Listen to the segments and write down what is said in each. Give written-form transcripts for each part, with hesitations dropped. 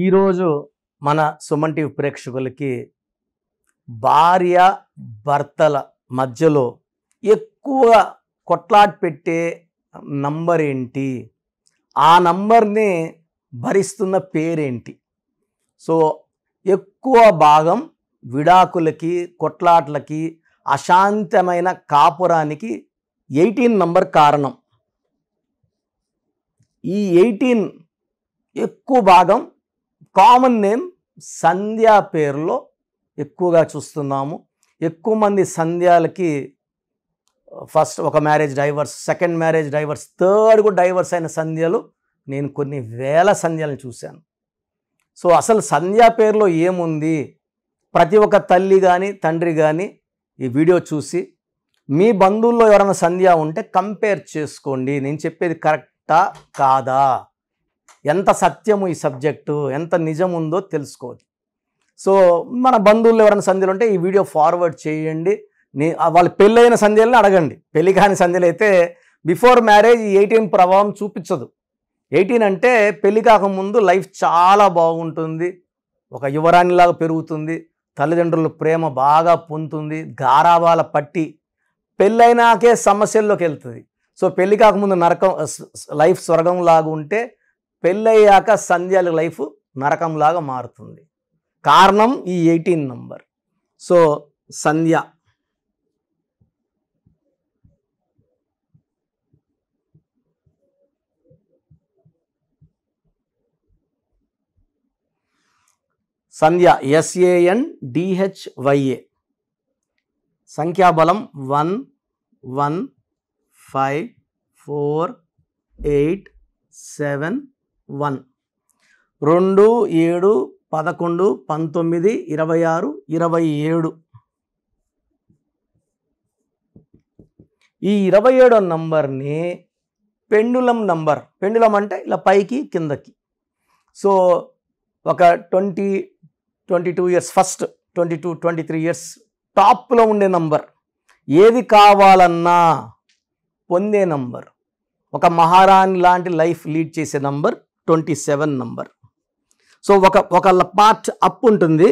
ఈరోజు మన సుమన్ టీవీ ప్రేక్షకులకి భార్య భర్తల మధ్యలో ఎక్కువ కొట్లాట పెట్టే నంబర్ ఏంటి, ఆ నంబర్ని భరిస్తున్న పేరేంటి? సో ఎక్కువ భాగం విడాకులకి, కొట్లాట్లకి, అశాంతమైన కాపురానికి 18 నంబర్ కారణం. ఈ 18 ఎక్కువ భాగం కామన్ నేమ్ సంధ్యా పేరులో ఎక్కువగా చూస్తున్నాము. ఎక్కువ మంది సంధ్యాలకి ఫస్ట్ ఒక marriage divorce, second marriage divorce, third కూడా డైవర్స్ అయిన సంధ్యలు నేను కొన్ని వేల సంధ్యలను చూశాను. సో అసలు సంధ్యా పేరులో ఏముంది? ప్రతి ఒక్క తల్లి కానీ తండ్రి కానీ ఈ వీడియో చూసి మీ బంధువుల్లో ఎవరైనా సంధ్య ఉంటే కంపేర్ చేసుకోండి. నేను చెప్పేది కరెక్టా కాదా, ఎంత సత్యము ఈ సబ్జెక్టు, ఎంత నిజం ఉందో తెలుసుకోవచ్చు. సో మన బంధువుల్లో ఎవరైనా సంధ్యలు ఉంటే ఈ వీడియో ఫార్వర్డ్ చేయండి. వాళ్ళు పెళ్ళైన సంధ్యలని అడగండి. పెళ్లి కాని సంధ్యలు అయితే బిఫోర్ మ్యారేజ్ 18 ప్రభావం చూపించదు. 18 అంటే పెళ్లి కాకముందు లైఫ్ చాలా బాగుంటుంది, ఒక యువరాణిలాగా పెరుగుతుంది, తల్లిదండ్రుల ప్రేమ బాగా పొందుతుంది, గారాబాల పట్టి పెళ్ళైనాకే సమస్యల్లోకి వెళ్తుంది. సో పెళ్లి కాకముందు నరకం లైఫ్ స్వర్గంలాగా ఉంటే పెళ్ళయ్యాక సంధ్యాల లైఫ్ నరకంలాగా మారుతుంది. కారణం ఈ 18 నంబర్. సో సంధ్య సంధ్య SANDHYA, సంఖ్యాబలం 1 1 5 4 8 7 1, 2 7 11 19 26 27. ఈ 27వ నంబర్ని పెండులం నంబర్. పెండులం అంటే ఇలా పైకి కిందకి. సో ఒక 22 ఇయర్స్, ఫస్ట్ 22 23 ఇయర్స్ టాప్లో ఉండే నంబర్, ఏది కావాలన్నా పొందే నంబర్, ఒక మహారాణి లాంటి లైఫ్ లీడ్ చేసే నంబర్ 27 నంబర్. సో ఒక పార్ట్ అప్ ఉంటుంది,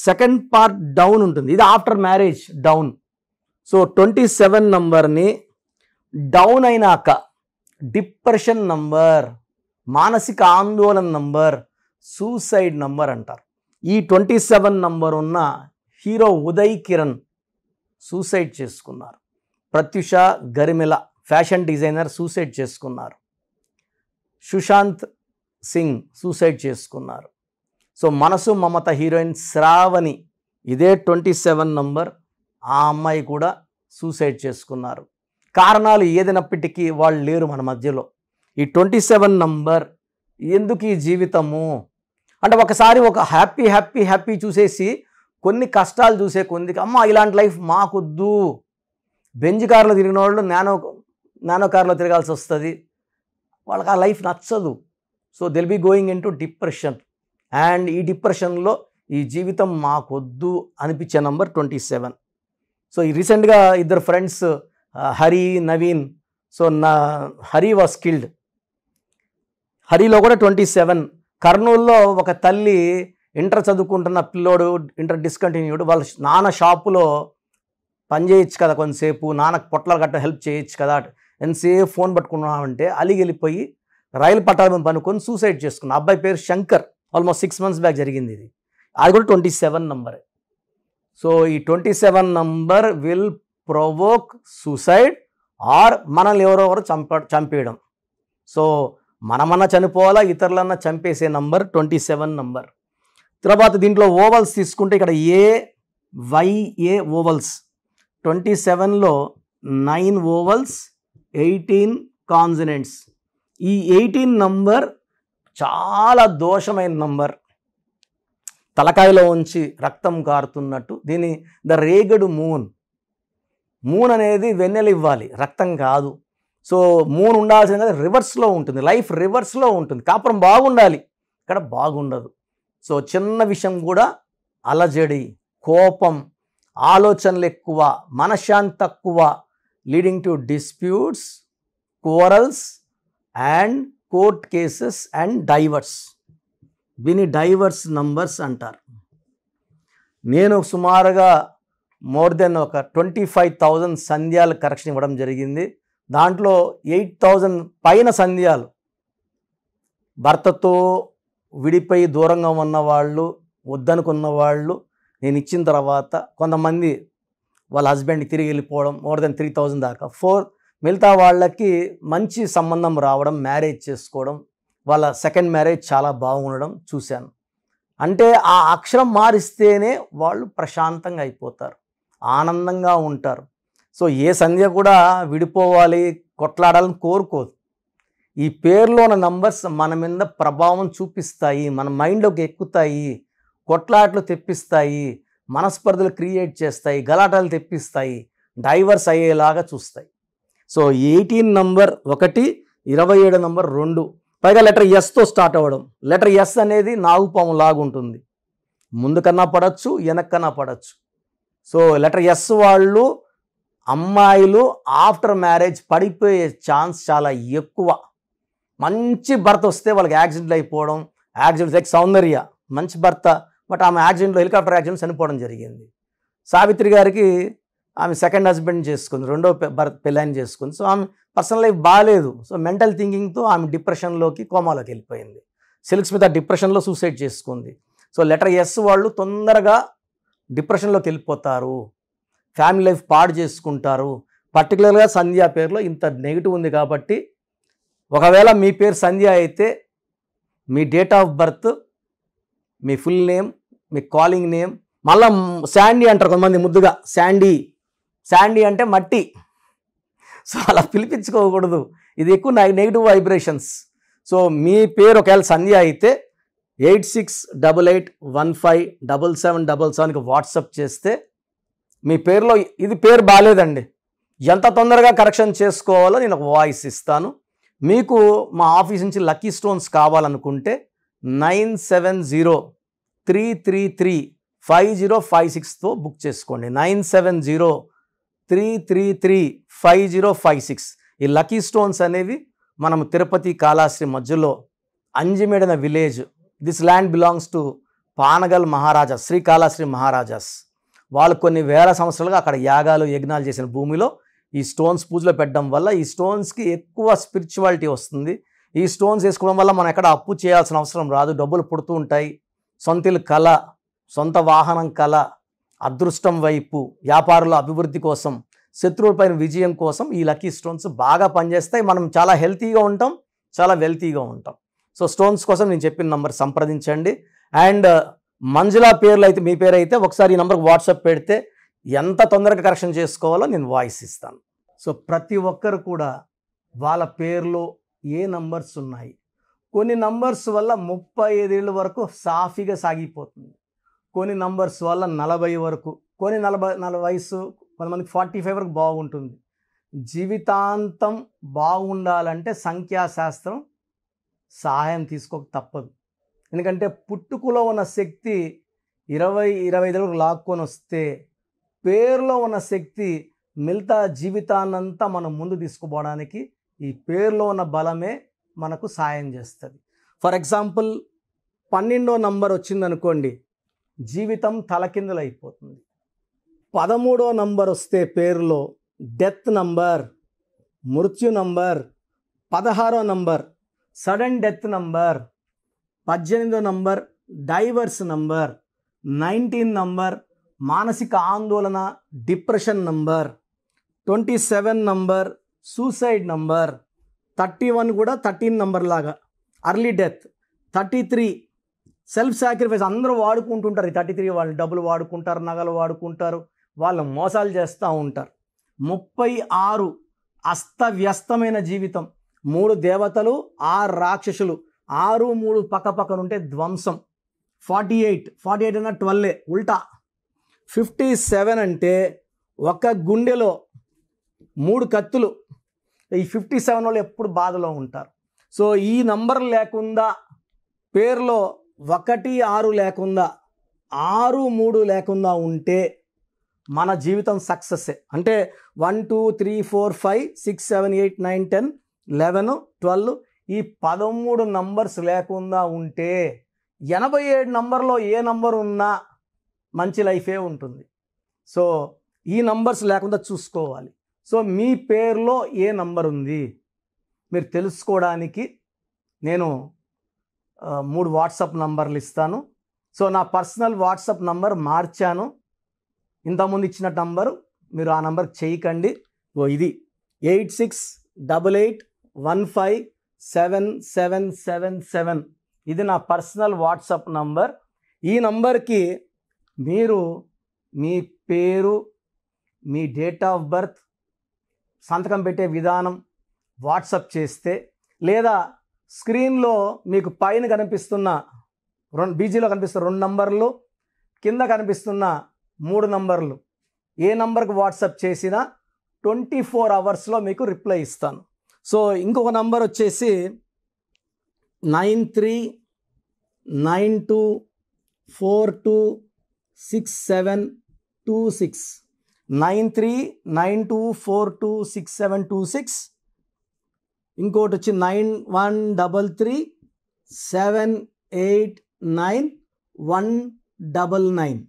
సెకండ్ పార్ట్ డౌన్ ఉంటుంది. ఇది ఆఫ్టర్ మ్యారేజ్ డౌన్. సో 27 నంబర్ని డౌన్ అయినాక డిప్రెషన్ నంబర్, మానసిక ఆందోళన నంబర్, సూసైడ్ నంబర్ అంటారు. ఈ 27 నంబర్ ఉన్న హీరో ఉదయ్ కిరణ్ సూసైడ్ చేసుకున్నారు. Pratyusha Garimella fashion designer suicide చేసుకున్నారు. సుశాంత్ సింగ్ సూసైడ్ చేసుకున్నారు. సో మనసు మమత హీరోయిన్ శ్రావణి, ఇదే 27 నంబర్, ఆ అమ్మాయి కూడా సూసైడ్ చేసుకున్నారు. కారణాలు ఏదైనప్పటికీ వాళ్ళు లేరు మన మధ్యలో. ఈ 27 నంబర్ ఎందుకు ఈ జీవితము అంటే ఒకసారి ఒక హ్యాపీ హ్యాపీ హ్యాపీ చూసేసి కొన్ని కష్టాలు చూసే కొందికి అమ్మ ఇలాంటి లైఫ్ మాకొద్దు. బెంజ్ కార్లో తిరిగిన వాళ్ళు నానో కార్లో తిరగాల్సి వస్తుంది, వాళ్ళకి ఆ లైఫ్ నచ్చదు. So they'll be going into depression. And ఈ డిప్రెషన్లో ఈ జీవితం మాకొద్దు అనిపించే నంబర్ 27. సో ఈ రీసెంట్గా ఇద్దరు friends Hari, Naveen. So Hari was killed. హరిలో కూడా 27. కర్నూలులో ఒక తల్లి ఇంటర్ చదువుకుంటున్న పిల్లోడు, ఇంటర్ డిస్కంటిన్యూడ్, వాళ్ళ నాన్న షాపులో పని చేయొచ్చు కదా, కొంతసేపు నాన్నకు పొట్లాలు గట్ట హెల్ప్ చేయొచ్చు కదా, ఎంతసేపు ఫోన్ పట్టుకున్నామంటే అలిగి వెళ్ళిపోయి రైలు పట్టాల మీద పనుకొని సూసైడ్ చేసుకున్న అబ్బాయి పేరు శంకర్. ఆల్మోస్ట్ 6 months బ్యాక్ జరిగింది ఇది. అది కూడా 27 నంబరే. సో ఈ 27 number will provoke suicide or మనల్ని ఎవరెవరు చంపేయడం. సో మనమన్నా చనిపోవాలా, ఇతరులన్నా చంపేసే నంబర్ 27 నంబర్. తర్వాత దీంట్లో ఓవల్స్ తీసుకుంటే ఇక్కడ AYA ఓవల్స్, 27లో 9 ఓవల్స్, 18 కాన్సనెంట్స్. ఈ 18 నంబర్ చాలా దోషమైన నంబర్. తలకాయలో ఉంచి రక్తం కారుతున్నట్టు. దీని ద రేగడు మూన్. మూన్ అనేది వెన్నెల ఇవ్వాలి, రక్తం కాదు. సో మూన్ ఉండాల్సింది రివర్స్లో ఉంటుంది, లైఫ్ రివర్స్లో ఉంటుంది. కాపురం బాగుండాలి, ఇక్కడ బాగుండదు. సో చిన్న విషయం కూడా అలజడి, కోపం, ఆలోచనలు ఎక్కువ, మనశ్శాంతి తక్కువ, leading to disputes, quarrels and court cases and divorce. దీన్ని డైవర్స్ నంబర్స్ అంటారు. నేను సుమారుగా మోర్ దెన్ ఒక 25,000 సంధ్యాల కరెక్షన్ ఇవ్వడం జరిగింది. దాంట్లో 8,000 పైన సంధ్యాలు భర్తతో విడిపోయి దూరంగా ఉన్నవాళ్ళు, వద్దనుకున్న వాళ్ళు నేను ఇచ్చిన తర్వాత కొంతమంది వాళ్ళ హస్బెండ్కి తిరిగి వెళ్ళిపోవడం, మోర్ దెన్ 3,000 దాకా. మిగతా వాళ్ళకి మంచి సంబంధం రావడం, మ్యారేజ్ చేసుకోవడం, వాళ్ళ సెకండ్ మ్యారేజ్ చాలా బాగుండడం చూశాను. అంటే ఆ అక్షరం మారిస్తేనే వాళ్ళు ప్రశాంతంగా అయిపోతారు, ఆనందంగా ఉంటారు. సో ఏ సంధ్య కూడా విడిపోవాలి, కొట్లాడాలని కోరుకోదు. ఈ పేరులో ఉన్న నంబర్స్ మన మీద ప్రభావం చూపిస్తాయి, మన మైండ్లోకి ఎక్కుతాయి, కొట్లాట్లు తెప్పిస్తాయి, మనస్పర్ధలు క్రియేట్ చేస్తాయి, గలాటాలు తెప్పిస్తాయి, డైవర్స్ అయ్యేలాగా చూస్తాయి. సో 18 నంబర్ 1, 27 నంబర్ 2, పైగా లెటర్ ఎస్తో స్టార్ట్ అవ్వడం. లెటర్ ఎస్ అనేది నాగుపాము లాగా ఉంటుంది, ముందుకన్నా పడవచ్చు, వెనక్కన్నా పడవచ్చు. సో లెటర్ ఎస్ వాళ్ళు అమ్మాయిలు ఆఫ్టర్ మ్యారేజ్ పడిపోయే ఛాన్స్ చాలా ఎక్కువ. మంచి భర్త వస్తే వాళ్ళకి యాక్సిడెంట్లు అయిపోవడం, యాక్సిడెంట్స్ లైక్ సౌందర్య మంచి భర్త, బట్ ఆమె యాక్సిడెంట్లో హెలికాప్టర్ యాక్సిడెంట్ చనిపోవడం జరిగింది. సావిత్రి గారికి ఆమె సెకండ్ హస్బెండ్ చేసుకుంది, రెండో పెళ్ళాన్ని చేసుకుంది. సో ఆమె పర్సనల్ లైఫ్ బాగాలేదు. సో మెంటల్ థింకింగ్తో ఆమె డిప్రెషన్లోకి, కోమాలోకి వెళ్ళిపోయింది. సిల్క్ స్మిత డిప్రెషన్లో సూసైడ్ చేసుకుంది. సో లెటర్ ఎస్ వాళ్ళు తొందరగా డిప్రెషన్లోకి వెళ్ళిపోతారు, ఫ్యామిలీ లైఫ్ పాడు చేసుకుంటారు. పర్టికులర్గా సంధ్య పేరులో ఇంత నెగిటివ్ ఉంది కాబట్టి, ఒకవేళ మీ పేరు సంధ్య అయితే మీ డేట్ ఆఫ్ బర్త్, మీ ఫుల్ నేమ్, మీ కాలింగ్ నేమ్, మళ్ళీ శాండీ అంటారు కొంతమంది ముద్దుగా, శాండీ అంటే మట్టి. సో అలా పిలిపించుకోకూడదు, ఇది ఎక్కువ నెగిటివ్ వైబ్రేషన్స్. సో మీ పేరు ఒకవేళ సంధ్య అయితే 8688157777కి వాట్సాప్ చేస్తే మీ పేరులో ఇది పేరు బాగాలేదండి, ఎంత తొందరగా కరెక్షన్ చేసుకోవాలో నేను ఒక వాయిస్ ఇస్తాను. మీకు మా ఆఫీస్ నుంచి లక్కీ స్టోన్స్ కావాలనుకుంటే 9703335056తో బుక్ చేసుకోండి. 9703335056. ఈ లక్కీ స్టోన్స్ అనేవి మనం తిరుపతి కాళాశ్రీ మధ్యలో అంజిమేడన village, this land belongs to Panagal Maharaja, Shri Kalashri Maharajas. వాళ్ళు కొన్ని వేల సంవత్సరాలుగా అక్కడ యాగాలు యజ్ఞాలు చేసిన భూమిలో ఈ స్టోన్స్ పూజలో పెట్టడం వల్ల ఈ స్టోన్స్కి ఎక్కువ స్పిరిచువాలిటీ వస్తుంది. ఈ స్టోన్స్ వేసుకోవడం వల్ల మనం ఎక్కడ అప్పు చేయాల్సిన అవసరం రాదు, డబ్బులు పుడుతూ ఉంటాయి, సొంత ఇల్లు కళ, సొంత వాహనం కళ, అదృష్టం వైపు, వ్యాపారుల అభివృద్ధి కోసం, శత్రువులపైన విజయం కోసం ఈ లక్కీ స్టోన్స్ బాగా పనిచేస్తాయి. మనం చాలా హెల్తీగా ఉంటాం, చాలా వెల్తీగా ఉంటాం. సో స్టోన్స్ కోసం నేను చెప్పిన నంబర్ సంప్రదించండి. అండ్ మంజుల పేర్లు అయితే, మీ పేరు అయితే ఒకసారి ఈ నంబర్కి వాట్సాప్ పెడితే ఎంత తొందరగా కరెక్షన్ చేసుకోవాలో నేను వాయిస్ ఇస్తాను. సో ప్రతి ఒక్కరు కూడా వాళ్ళ పేర్లో ఏ నంబర్స్ ఉన్నాయి, కొన్ని నంబర్స్ వల్ల 35 ఏళ్ళ వరకు సాఫీగా సాగిపోతుంది, కొన్ని నంబర్స్ వల్ల 40 వరకు, కొన్ని 40 వయసు, కొంతమందికి 45 వరకు బాగుంటుంది. జీవితాంతం బాగుండాలంటే సంఖ్యాశాస్త్రం సహాయం తీసుకోక తప్పదు. ఎందుకంటే పుట్టుకలో ఉన్న శక్తి 20-25 వరకు లాక్కొని వస్తే, పేరులో ఉన్న శక్తి మిగతా జీవితాన్నంతా మనం ముందు తీసుకుపోవడానికి ఈ పేరులో ఉన్న బలమే మనకు సాయం చేస్తుంది. ఫర్ ఎగ్జాంపుల్ 12వ నంబర్ వచ్చిందనుకోండి, జీవితం తలకిందులు అయిపోతుంది. 13వ నంబర్ వస్తే పేరులో డెత్ నంబర్, మృత్యు నంబర్. 16వ నంబర్ సడన్ డెత్ నంబర్. 18వ నంబర్ డైవర్స్ నంబర్. 19 నంబర్ మానసిక ఆందోళన, depression number. 27 number suicide number. 31 కూడా 13 నంబర్ లాగా అర్లీ డెత్. 33 self sacrifice. అందరూ వాడుకుంటుంటారు ఈ 33 వాళ్ళు, డబ్బులు వాడుకుంటారు, నగలు వాడుకుంటారు, వాళ్ళు మోసాలు చేస్తూ ఉంటారు. 36 అస్తవ్యస్తమైన జీవితం. 3 దేవతలు, 6 రాక్షసులు, 6, 3 పక్కపక్కనుంటే ధ్వంసం. 48 అన్న 12 ఉల్టా. 57 అంటే ఒక గుండెలో 3 కత్తులు. ఈ 57 వాళ్ళు ఎప్పుడు బాధలో ఉంటారు. సో ఈ నంబర్ లేకుండా, పేరులో 1, 6 లేకుండా, 6, 3 లేకుండా ఉంటే మన జీవితం సక్సెస్సే. అంటే 1, 2, 3, 4, 5, 6, 7, 8, 9, 10, 11, 12 ఈ 13 నంబర్స్ లేకుండా ఉంటే 87 నంబర్లో ఏ నంబర్ ఉన్నా మంచి లైఫే ఉంటుంది. సో ఈ నంబర్స్ లేకుండా చూసుకోవాలి. సో మీ పేరులో ఏ నంబర్ ఉంది మీరు తెలుసుకోవడానికి నేను 3 వాట్సాప్ నంబర్లు ఇస్తాను. సో నా పర్సనల్ వాట్సాప్ నంబర్ మార్చాను. ఇంతకుముందు ఇచ్చిన నంబరు మీరు ఆ నంబర్కి చేయకండి. ఇది 8688157777. ఇది నా పర్సనల్ వాట్సాప్ నంబర్. ఈ నంబర్కి మీరు మీ పేరు, మీ డేట్ ఆఫ్ బర్త్, సంతకం పెట్టే విధానం వాట్సాప్ చేస్తే, లేదా స్క్రీన్లో మీకు పైన కనిపిస్తున్న బీజీలో కనిపిస్తున్న 2 నంబర్లు, కింద కనిపిస్తున్న 3 నంబర్లు ఏ నంబర్కి వాట్సాప్ చేసినా 24 అవర్స్లో మీకు రిప్లై ఇస్తాను. సో ఇంకొక నంబర్ వచ్చేసి 9392426726 9392426726. ఇంకోటి వచ్చి 9133789199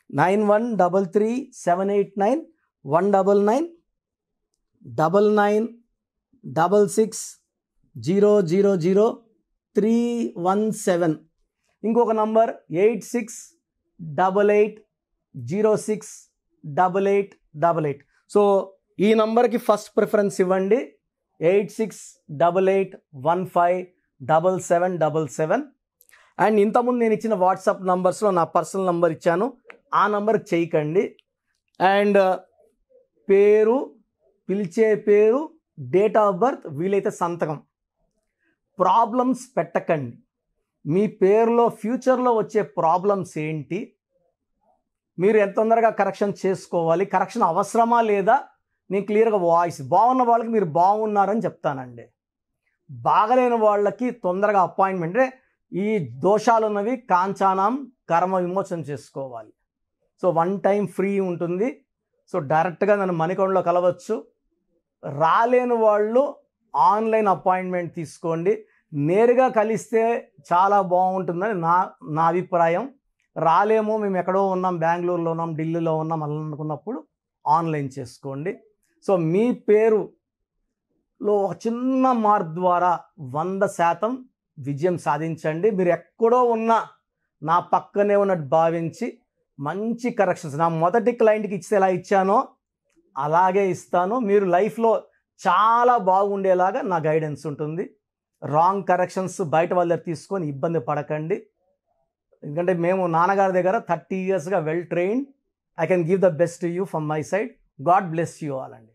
9133789199 9966000317. ఇంకొక నంబర్ 8688068888. సో ఈ నంబర్కి ఫస్ట్ ప్రిఫరెన్స్ ఇవ్వండి. 8688157777. అండ్ ఇంతకుముందు నేను ఇచ్చిన వాట్సాప్ నంబర్స్లో నా పర్సనల్ నంబర్ ఇచ్చాను, ఆ నంబర్కి చేయకండి. అండ్ పేరు, పిలిచే పేరు, డేట్ ఆఫ్ బర్త్, వీలైతే సంతకం. ప్రాబ్లమ్స్ పెట్టకండి. మీ పేరులో ఫ్యూచర్లో వచ్చే ప్రాబ్లమ్స్ ఏంటి, మీరు ఎంత తొందరగా కరెక్షన్ చేసుకోవాలి, కరెక్షన్ అవసరమా లేదా, నేను క్లియర్గా వాయిస్ బాగున్న వాళ్ళకి మీరు బాగున్నారని చెప్తానండి. బాగలేని వాళ్ళకి తొందరగా అపాయింట్మెంట్, ఈ దోషాలు ఉన్నవి కాంచానం కర్మ విమోచన చేసుకోవాలి. సో 1 టైం ఫ్రీ ఉంటుంది. సో డైరెక్ట్గా నన్ను మణికొండలో కలవచ్చు. రాలేని వాళ్ళు ఆన్లైన్ అపాయింట్మెంట్ తీసుకోండి. నేరుగా కలిస్తే చాలా బాగుంటుందని నా అభిప్రాయం. రాలేమో, మేము ఎక్కడో ఉన్నాం, బెంగళూరులో ఉన్నాం, ఢిల్లీలో ఉన్నాం అలా అనుకున్నప్పుడు ఆన్లైన్ చేసుకోండి. సో మీ పేరులో ఒక చిన్న మార్పు ద్వారా 100% విజయం సాధించండి. మీరు ఎక్కడో ఉన్నా నా పక్కనే ఉన్నట్టు భావించి మంచి కరెక్షన్స్ నా మొదటి క్లయింట్కి ఇస్తే ఎలా ఇచ్చానో అలాగే ఇస్తాను. మీరు లైఫ్లో చాలా బాగుండేలాగా నా గైడెన్స్ ఉంటుంది. రాంగ్ కరెక్షన్స్ బయట వాళ్ళ దగ్గర తీసుకొని ఇబ్బంది పడకండి. ఎందుకంటే మేము నాన్నగారి దగ్గర 30 yearsగా well trained. I can give the best to you from my side. God bless you all అండి.